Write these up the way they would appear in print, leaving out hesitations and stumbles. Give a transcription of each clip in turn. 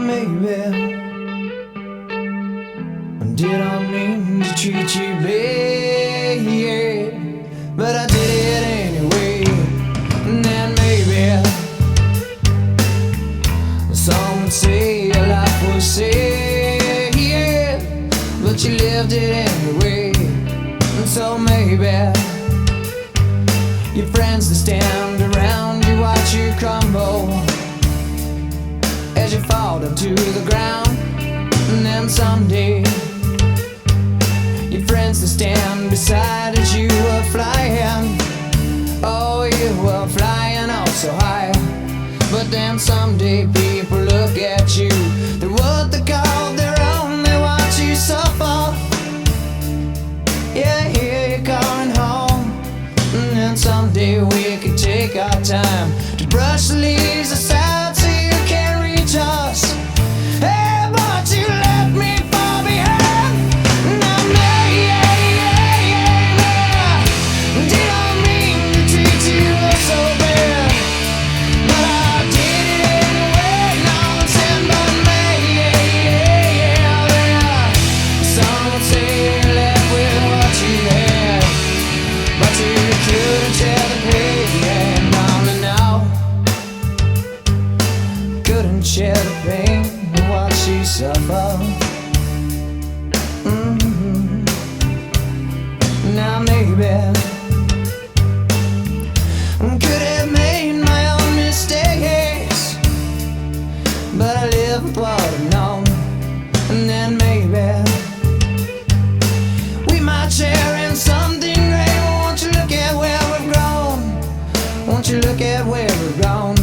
maybe did I mean to treat you bad, but I did it anyway. And then maybe some would say your life was sad, but you lived it anyway. And so maybe your friends that stand around you watch you crumble as you fall down to the ground. And then someday your friends that stand beside as you were flying, oh, you were flying oh so high. But then someday people look at you, they're what they call their own, they watch you suffer. Yeah, here you're calling home. And then someday we could take our time to brush the leaves aside so you can't reach us. Hey, but you left me far behind. Now did I mean to treat you so bad, but I did it anyway. Now I'm saying but some would say you left with what you had, but you couldn't share the pain. Couldn't share the pain and watch you suffer. Now maybe I could have made my own mistakes, but I live with what I've known. And then maybe we might share in something great. Won't you look at where we've grown? Won't you look at where we've grown?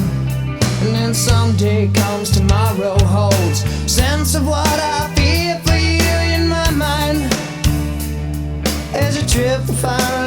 And then someday comes tomorrow holds sense of what I feel for you in my mind as you trip the fire